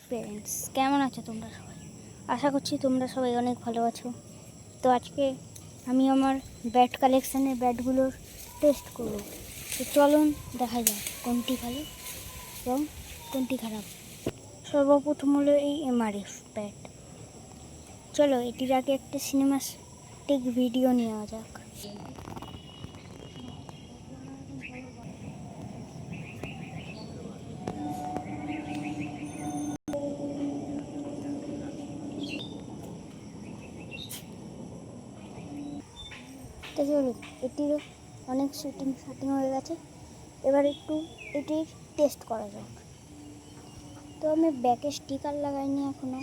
Friends, কেমন আছো তোমরা সবাই? আশা করছি তোমরা সবাই অনেক ভালো আছো। তো আজকে আমি আমার ব্যাট কালেকশানের ব্যাটগুলোর টেস্ট করব। তো চলুন দেখা যাক কোনটি ভালো এবং কোনটি খারাপ। সর্বপ্রথম হলো এই এমআরএফ ব্যাট। চলো এটির আগে একটা সিনেমাটিক ভিডিও নেওয়া যাক। তো চলুন, এটির অনেক শুটিং হয়ে গেছে, এবার একটু এটির টেস্ট করা যাক। তো আমি ব্যাকে স্টিকার লাগাইনি এখনো।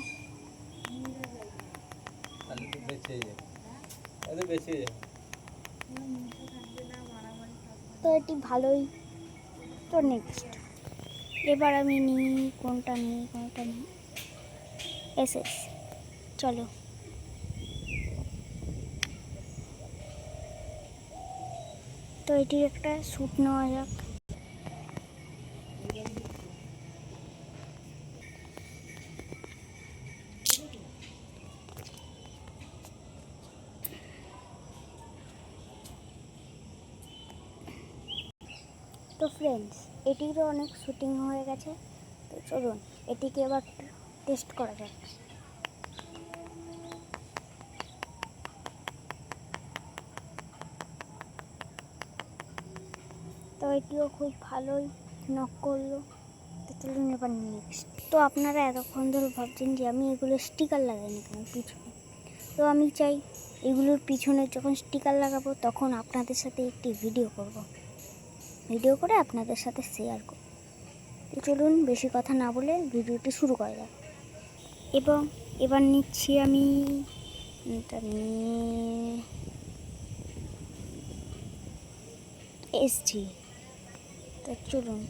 তো এটি ভালোই। তো নেক্সট এবার আমি কোনটা নিই এসএস। চলো তো এটির একটা শ্যুট নেওয়া যাক। তো ফ্রেন্ডস, এটিরও অনেক শুটিং হয়ে গেছে। তো চলুন এটিকে এবার টেস্ট করা যাক। তো এটিও খুব ভালোই নক করলো। তো চলুন এবার নেক্সট। তো আপনারা এতক্ষণ ধরে ভাবছেন যে আমি এগুলো স্টিকার লাগাইনি কেন পিছনে। তো আমি চাই এগুলোর পিছনে যখন স্টিকার লাগাবো তখন আপনাদের সাথে একটি ভিডিও করে আপনাদের সাথে শেয়ার করব। তো চলুন বেশি কথা না বলে ভিডিওটি শুরু করা যাক। এবং এবার নিচ্ছি আমি এসজি। তো চলুন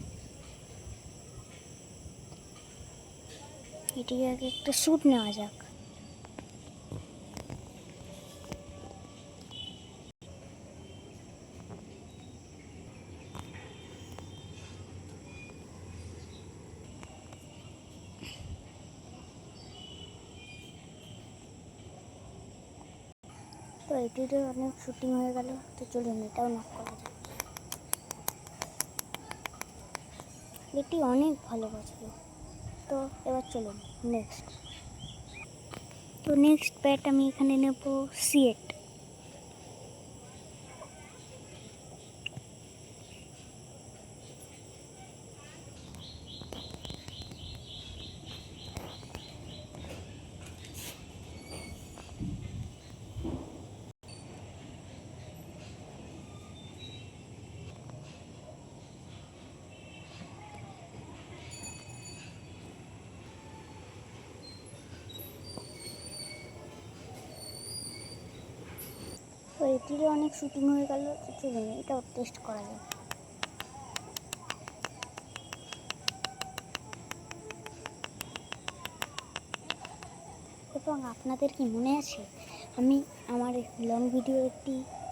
এটি আগে একটা শ্যুট নেওয়া যাক। তো এটিরও অনেক শুটিং হয়ে গেল। তো চলুন এটাও নক করা যাক। এটি অনেক ভালো বাজল। তো এবার চলুন নেক্সট। তো নেক্সট ব্যাট আমি এখানে নেব সিয়েট। তো এটিরও অনেক শুটিং হয়ে গেল। তো চলুন এটাও টেস্ট করা যাক। এবং আপনাদের কি মনে আছে আমি আমার লং ভিডিও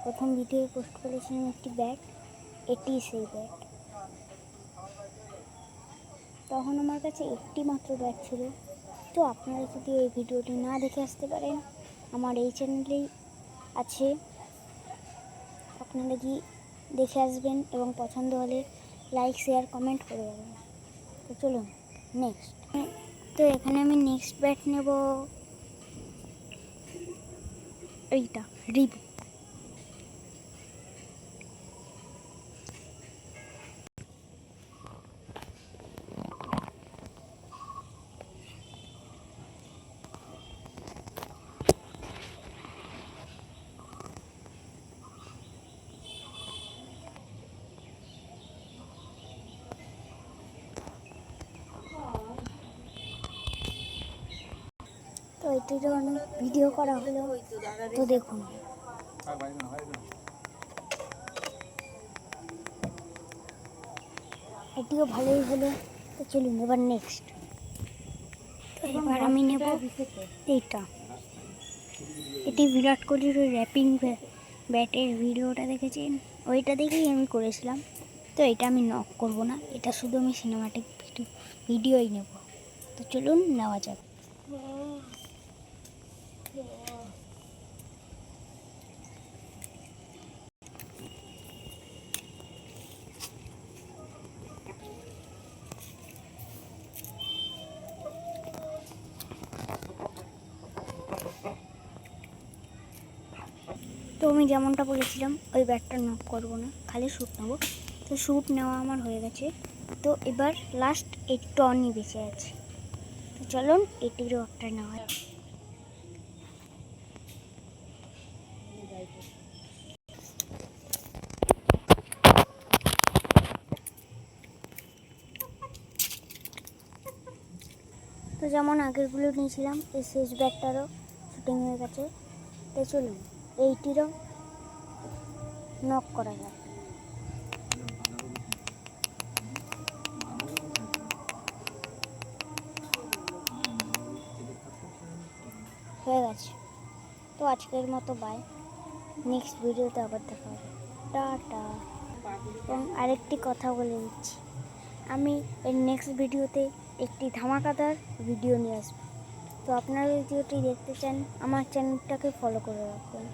প্রথম ভিডিও পোস্ট করেছিলাম একটি ব্যাট। এটি সেই ব্যাট। তখন আমার কাছে একটি মাত্র ব্যাট ছিল। তো আপনারা যদি এই ভিডিওটি না দেখে আসতে পারেন, আমার এই চ্যানেলেই আছে, আপনারা কি দেখে আসবেন এবং পছন্দ হলে লাইক শেয়ার কমেন্ট করে দেবেন। তো চলুন নেক্সট। তো এখানে আমি নেক্সট ব্যাট নেব এইটা রিবু। তো এটিরও অনেক ভিডিও করা হলো। তো দেখুন এটিও ভালোই হলো। তো চলুন এবার নেক্সট। তো এবার আমি নেব এইটা। এটি বিরাট কোহলির ওই র্যাপিং ব্যাটের ভিডিওটা দেখেছেন, ওইটা দেখেই আমি করেছিলাম। তো এটা আমি নক করব না, এটা শুধু আমি সিনেমাটিক ভিডিওই নেব। তো চলুন নেওয়া যাক। তো আমি যেমনটা বলেছিলাম ওই ব্যাটটা নক করবো না, খালি শ্যুট নেবো। তো শ্যুট নেওয়া আমার হয়ে গেছে। তো এবার লাস্ট এই টনই বেঁচে আছে। তো চলুন এটিরও একটা নেওয়া। তো যেমন আগেরগুলো নিয়েছিলাম, এই শেষ ব্যাটটারও শুটিং হয়ে গেছে। তো চলুন এইটিরও নক করা যাক। হয়ে গেছে। তো আজকের মতো বাই, নেক্সট ভিডিওতে আবার দেখা হবে, টাটা। এবং আরেকটি কথা বলে দিচ্ছি, আমি এর নেক্সট ভিডিওতে একটি ধামাকাদার ভিডিও নিয়ে আসবো। তো আপনারা যদি ভিডিওটি দেখতে চান আমার চ্যানেলটাকে ফলো করে রাখবেন।